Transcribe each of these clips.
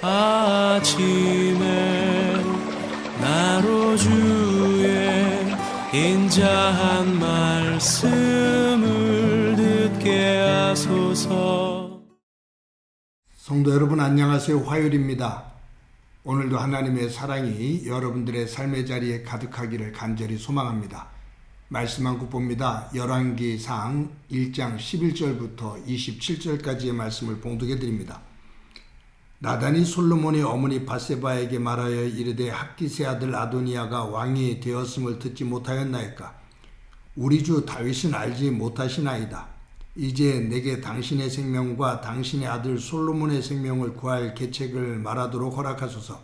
아침에 나로 주의 인자한 말씀을 듣게 하소서. 성도 여러분 안녕하세요. 화요일입니다. 오늘도 하나님의 사랑이 여러분들의 삶의 자리에 가득하기를 간절히 소망합니다. 말씀 한 국 봅니다. 열왕기상 1장 11절부터 27절까지의 말씀을 봉독해 드립니다. 나단이 솔로몬의 어머니 밧세바에게 말하여 이르되 핫기스의 아들 아도니아가 왕이 되었음을 듣지 못하였나이까? 우리 주 다윗은 알지 못하시나이다. 이제 내게 당신의 생명과 당신의 아들 솔로몬의 생명을 구할 계책을 말하도록 허락하소서.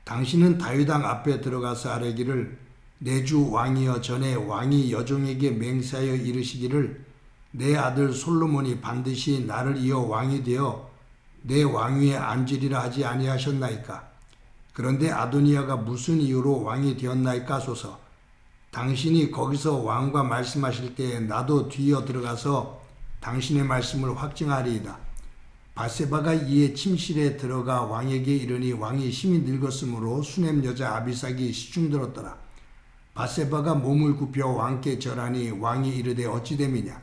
당신은 다윗 왕 앞에 들어가서 아뢰기를 내 주 왕이여 전에 왕이 여종에게 맹세하여 이르시기를 내 아들 솔로몬이 반드시 나를 이어 왕이 되어 내 왕위에 앉으리라 하지 아니하셨나이까? 그런데 아도니아가 무슨 이유로 왕이 되었나이까 하소서. 당신이 거기서 왕과 말씀하실 때에 나도 뒤이어 들어가서 당신의 말씀을 확증하리이다. 밧세바가 이에 침실에 들어가 왕에게 이르니 왕이 심히 늙었으므로 수냄 여자 아비삭이 시중들었더라. 밧세바가 몸을 굽혀 왕께 절하니 왕이 이르되 어찌 됨이냐?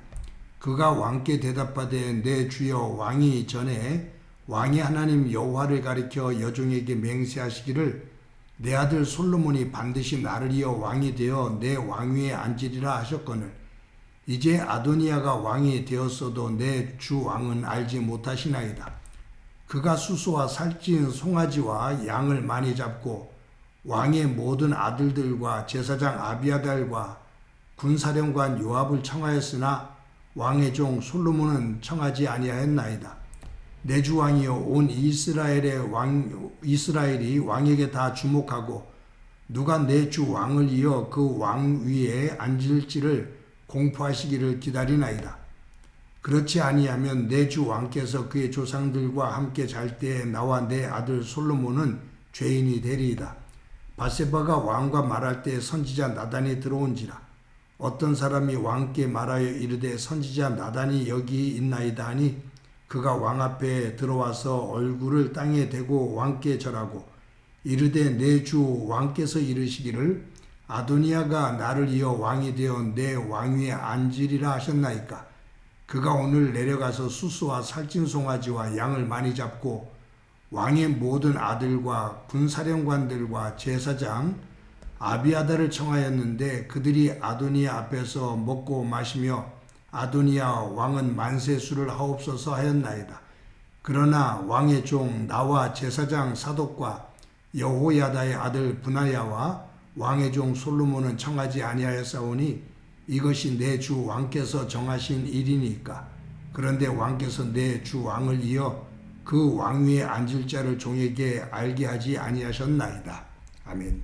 그가 왕께 대답하되 내 주여 왕이 전에 왕이 하나님 여호와를 가리켜 여종에게 맹세하시기를 내 아들 솔로몬이 반드시 나를 이어 왕이 되어 내 왕위에 앉으리라 하셨거늘 이제 아도니아가 왕이 되었어도 내 주 왕은 알지 못하시나이다. 그가 수소와 살찐 송아지와 양을 많이 잡고 왕의 모든 아들들과 제사장 아비아달과 군사령관 요압을 청하였으나 왕의 종 솔로몬은 청하지 아니하였나이다. 내 주 왕이여 온 이스라엘이 왕에게 다 주목하고 누가 내 주 왕을 이어 그 왕 위에 앉을지를 공포하시기를 기다리나이다. 그렇지 아니하면 내 주 왕께서 그의 조상들과 함께 잘 때에 나와 내 아들 솔로몬은 죄인이 되리이다. 밧세바가 왕과 말할 때 선지자 나단이 들어온지라. 어떤 사람이 왕께 말하여 이르되 선지자 나단이 여기 있나이다 하니 그가 왕 앞에 들어와서 얼굴을 땅에 대고 왕께 절하고 이르되 내 주 왕께서 이르시기를 아도니아가 나를 이어 왕이 되어 내 왕위에 앉으리라 하셨나이까? 그가 오늘 내려가서 수수와 살찐 송아지와 양을 많이 잡고 왕의 모든 아들과 군사령관들과 제사장 아비아달을 청하였는데 그들이 아도니아 앞에서 먹고 마시며 아도니아 왕은 만세술을 하옵소서 하였나이다. 그러나 왕의 종 나와 제사장 사독과 여호야다의 아들 브나야와 왕의 종 솔로몬은 청하지 아니하였사오니 이것이 내 주 왕께서 정하신 일이니까. 그런데 왕께서 내 주 왕을 이어 그 왕위에 앉을 자를 종에게 알게 하지 아니하셨나이다. 아멘.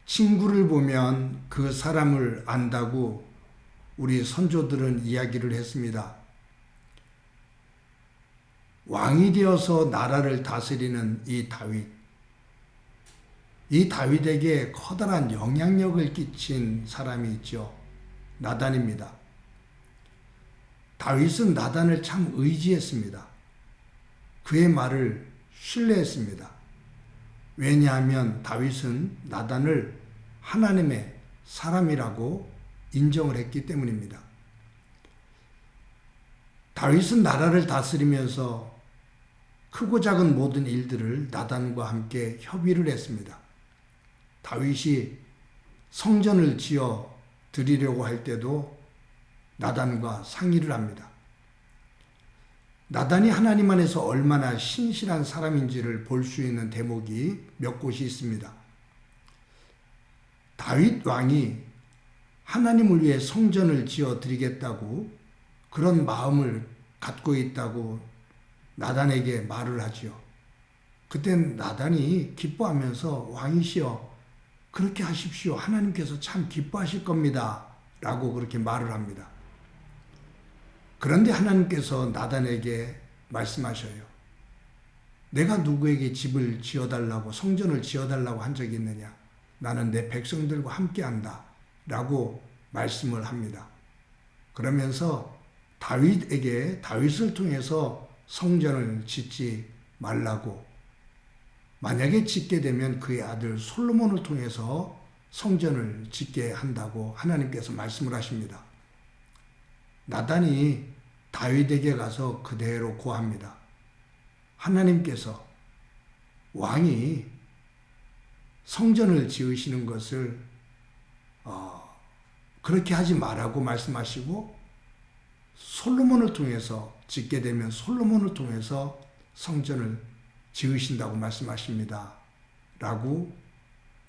친구를 보면 그 사람을 안다고 우리 선조들은 이야기를 했습니다. 왕이 되어서 나라를 다스리는 이 다윗. 이 다윗에게 커다란 영향력을 끼친 사람이 있죠. 나단입니다. 다윗은 나단을 참 의지했습니다. 그의 말을 신뢰했습니다. 왜냐하면 다윗은 나단을 하나님의 사람이라고 인정을 했기 때문입니다. 다윗은 나라를 다스리면서 크고 작은 모든 일들을 나단과 함께 협의를 했습니다. 다윗이 성전을 지어 드리려고 할 때도 나단과 상의를 합니다. 나단이 하나님 안에서 얼마나 신실한 사람인지를 볼 수 있는 대목이 몇 곳이 있습니다. 다윗 왕이 하나님을 위해 성전을 지어 드리겠다고 그런 마음을 갖고 있다고 나단에게 말을 하지요. 그땐 나단이 기뻐하면서 왕이시여 그렇게 하십시오. 하나님께서 참 기뻐하실 겁니다. 라고 그렇게 말을 합니다. 그런데 하나님께서 나단에게 말씀하셔요. 내가 누구에게 집을 지어달라고 성전을 지어달라고 한 적이 있느냐? 나는 내 백성들과 함께한다 라고 말씀을 합니다. 그러면서 다윗을 통해서 성전을 짓지 말라고, 만약에 짓게 되면 그의 아들 솔로몬을 통해서 성전을 짓게 한다고 하나님께서 말씀을 하십니다. 나단이 다윗에게 가서 그대로 고합니다. 하나님께서 왕이 성전을 지으시는 것을 그렇게 하지 말라고 말씀하시고, 솔로몬을 통해서 짓게 되면 솔로몬을 통해서 성전을 지으신다고 말씀하십니다. 라고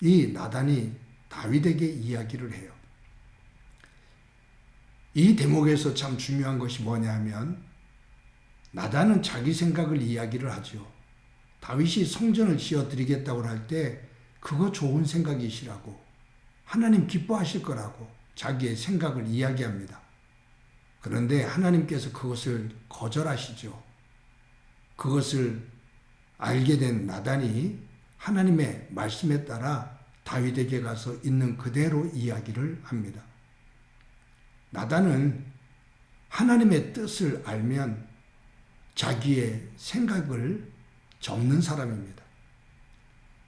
이 나단이 다윗에게 이야기를 해요. 이 대목에서 참 중요한 것이 뭐냐면, 나단은 자기 생각을 이야기를 하죠. 다윗이 성전을 지어드리겠다고 할 때 그거 좋은 생각이시라고, 하나님 기뻐하실 거라고 자기의 생각을 이야기합니다. 그런데 하나님께서 그것을 거절하시죠. 그것을 알게 된 나단이 하나님의 말씀에 따라 다윗에게 가서 있는 그대로 이야기를 합니다. 나단은 하나님의 뜻을 알면 자기의 생각을 접는 사람입니다.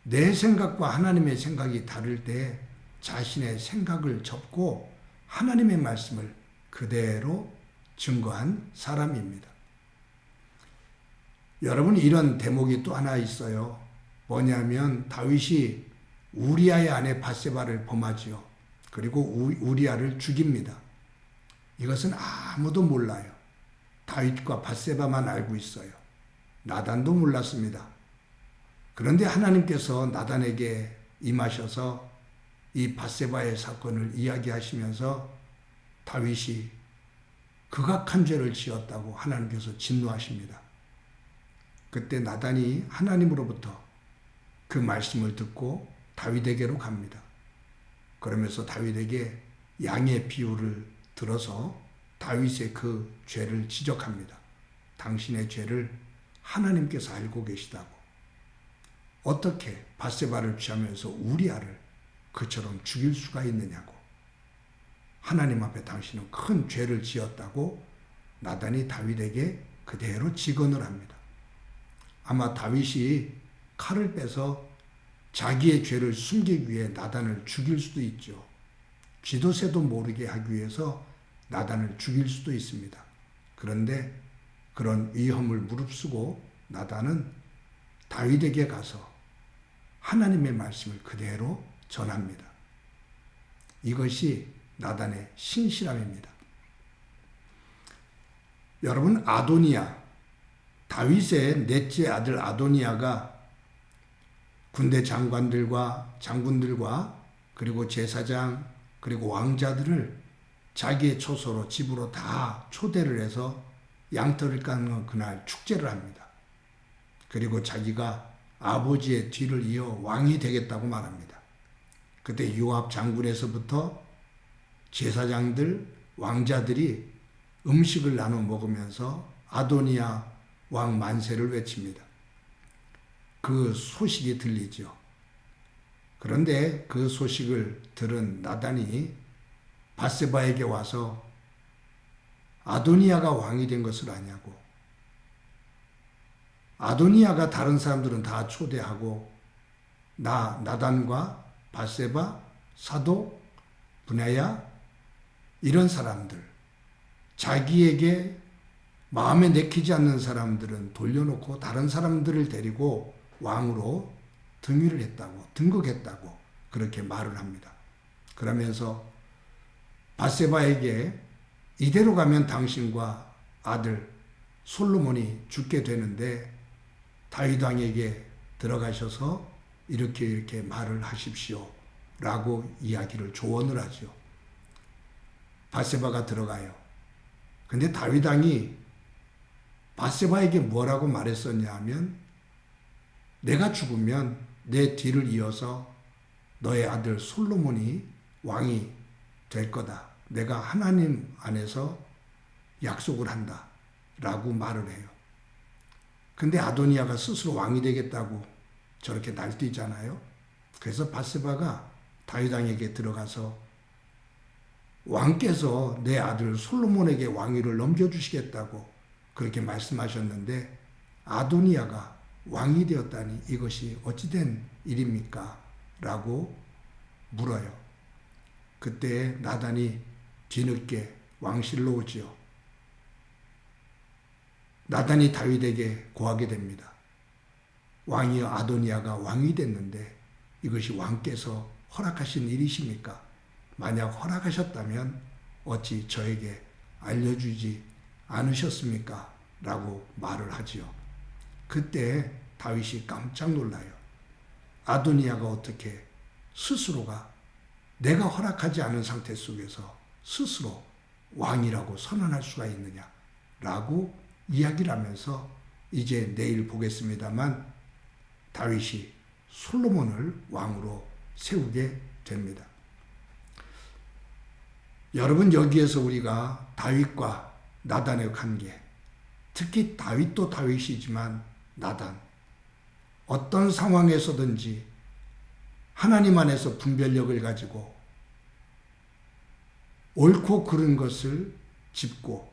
내 생각과 하나님의 생각이 다를 때 자신의 생각을 접고 하나님의 말씀을 그대로 증거한 사람입니다. 여러분, 이런 대목이 또 하나 있어요. 뭐냐면 다윗이 우리아의 아내 밧세바를 범하지요. 그리고 우리아를 죽입니다. 이것은 아무도 몰라요. 다윗과 밧세바만 알고 있어요. 나단도 몰랐습니다. 그런데 하나님께서 나단에게 임하셔서 이 밧세바의 사건을 이야기하시면서 다윗이 극악한 죄를 지었다고 하나님께서 진노하십니다. 그때 나단이 하나님으로부터 그 말씀을 듣고 다윗에게로 갑니다. 그러면서 다윗에게 양의 비유를 들어서 다윗의 그 죄를 지적합니다. 당신의 죄를 하나님께서 알고 계시다고. 어떻게 밧세바를 취하면서 우리아를 그처럼 죽일 수가 있느냐고. 하나님 앞에 당신은 큰 죄를 지었다고 나단이 다윗에게 그대로 직언을 합니다. 아마 다윗이 칼을 빼서 자기의 죄를 숨기기 위해 나단을 죽일 수도 있죠. 쥐도 새도 모르게 하기 위해서 나단을 죽일 수도 있습니다. 그런데 그런 위험을 무릅쓰고 나단은 다윗에게 가서 하나님의 말씀을 그대로 전합니다. 이것이 나단의 신실함입니다. 여러분, 아도니아, 다윗의 넷째 아들 아도니아가 군대 장군들과 그리고 제사장 그리고 왕자들을 자기의 초소로 집으로 다 초대를 해서 양털을 깎는 그날 축제를 합니다. 그리고 자기가 아버지의 뒤를 이어 왕이 되겠다고 말합니다. 그때 요압 장군에서부터 제사장들, 왕자들이 음식을 나눠 먹으면서 아도니아 왕 만세를 외칩니다. 그 소식이 들리죠. 그런데 그 소식을 들은 나단이 밧세바에게 와서 아도니아가 왕이 된 것을 아냐고. 아도니아가 다른 사람들은 다 초대하고 나단과 밧세바, 사독, 분야야 이런 사람들, 자기에게 마음에 내키지 않는 사람들은 돌려놓고 다른 사람들을 데리고 왕으로 등위를 했다고, 등극했다고 그렇게 말을 합니다. 그러면서 밧세바에게 이대로 가면 당신과 아들 솔로몬이 죽게 되는데 다윗 왕에게 들어가셔서 이렇게 말을 하십시오 라고 이야기를 조언을 하죠. 밧세바가 들어가요. 근데 다윗 왕이 밧세바에게 뭐라고 말했었냐 하면, 내가 죽으면 내 뒤를 이어서 너의 아들 솔로몬이 왕이 될 거다. 내가 하나님 안에서 약속을 한다 라고 말을 해요. 근데 아도니아가 스스로 왕이 되겠다고 저렇게 날뛰잖아요. 그래서 밧세바가 다윗 왕에게 들어가서 왕께서 내 아들 솔로몬에게 왕위를 넘겨주시겠다고 그렇게 말씀하셨는데 아도니아가 왕이 되었다니 이것이 어찌된 일입니까? 라고 물어요. 그때 나단이 뒤늦게 왕실로 오지요. 나단이 다윗에게 고하게 됩니다. 왕이여 아도니아가 왕이 됐는데 이것이 왕께서 허락하신 일이십니까? 만약 허락하셨다면 어찌 저에게 알려주지 않으셨습니까? 라고 말을 하지요. 그때 다윗이 깜짝 놀라요. 아도니아가 어떻게 스스로가 내가 허락하지 않은 상태 속에서 스스로 왕이라고 선언할 수가 있느냐 라고 이야기를 하면서 이제 내일 보겠습니다만 다윗이 솔로몬을 왕으로 세우게 됩니다. 여러분, 여기에서 우리가 다윗과 나단의 관계, 특히 다윗도 다윗이지만 나단, 어떤 상황에서든지 하나님 안에서 분별력을 가지고 옳고 그른 것을 짚고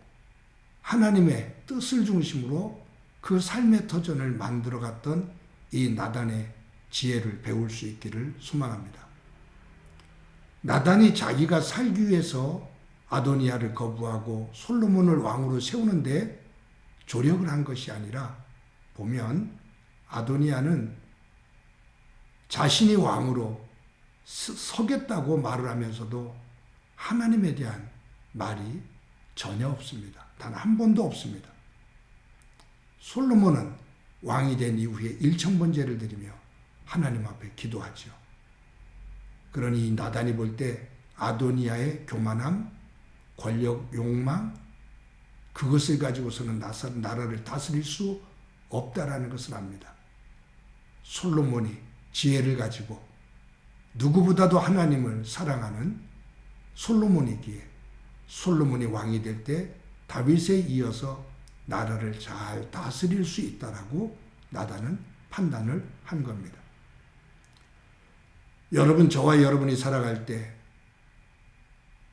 하나님의 뜻을 중심으로 그 삶의 터전을 만들어갔던 이 나단의 지혜를 배울 수 있기를 소망합니다. 나단이 자기가 살기 위해서 아도니아를 거부하고 솔로몬을 왕으로 세우는데 조력을 한 것이 아니라 보면 아도니아는 자신이 왕으로 서겠다고 말을 하면서도 하나님에 대한 말이 전혀 없습니다. 단 한 번도 없습니다. 솔로몬은 왕이 된 이후에 일천번제를 드리며 하나님 앞에 기도하죠. 그러니 나단이 볼 때 아도니아의 교만함, 권력 욕망, 그것을 가지고서는 나라를 다스릴 수 없다라는 것을 압니다. 솔로몬이 지혜를 가지고 누구보다도 하나님을 사랑하는 솔로몬이기에 솔로몬이 왕이 될 때 다윗에 이어서 나라를 잘 다스릴 수 있다라고 나단은 판단을 한 겁니다. 여러분, 저와 여러분이 살아갈 때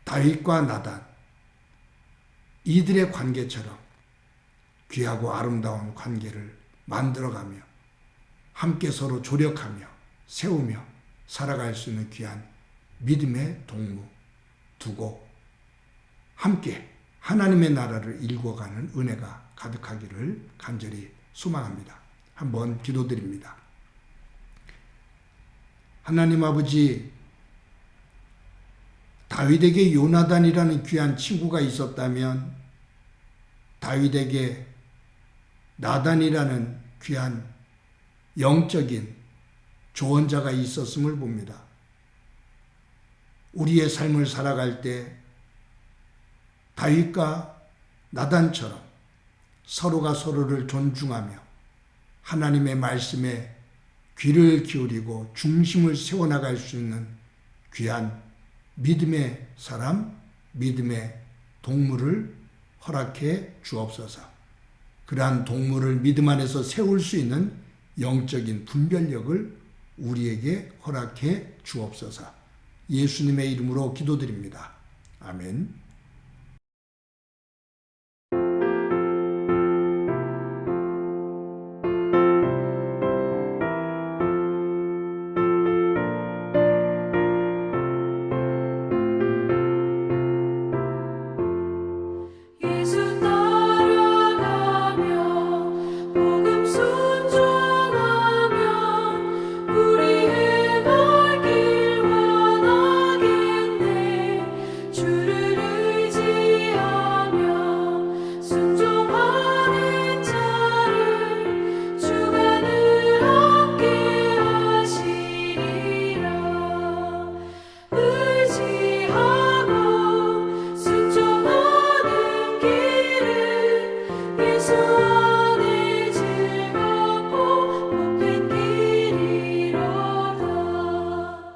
다윗과 나단, 이들의 관계처럼 귀하고 아름다운 관계를 만들어가며 함께 서로 조력하며 세우며 살아갈 수 있는 귀한 믿음의 동무 두고 함께 하나님의 나라를 일궈가는 은혜가 가득하기를 간절히 소망합니다. 한번 기도드립니다. 하나님 아버지, 다윗에게 요나단이라는 귀한 친구가 있었다면 다윗에게 나단이라는 귀한 영적인 조언자가 있었음을 봅니다. 우리의 삶을 살아갈 때 다윗과 나단처럼 서로가 서로를 존중하며 하나님의 말씀에 귀를 기울이고 중심을 세워나갈 수 있는 귀한 믿음의 사람, 믿음의 동물을 허락해 주옵소서. 그러한 동물을 믿음 안에서 세울 수 있는 영적인 분별력을 우리에게 허락해 주옵소서. 예수님의 이름으로 기도드립니다. 아멘.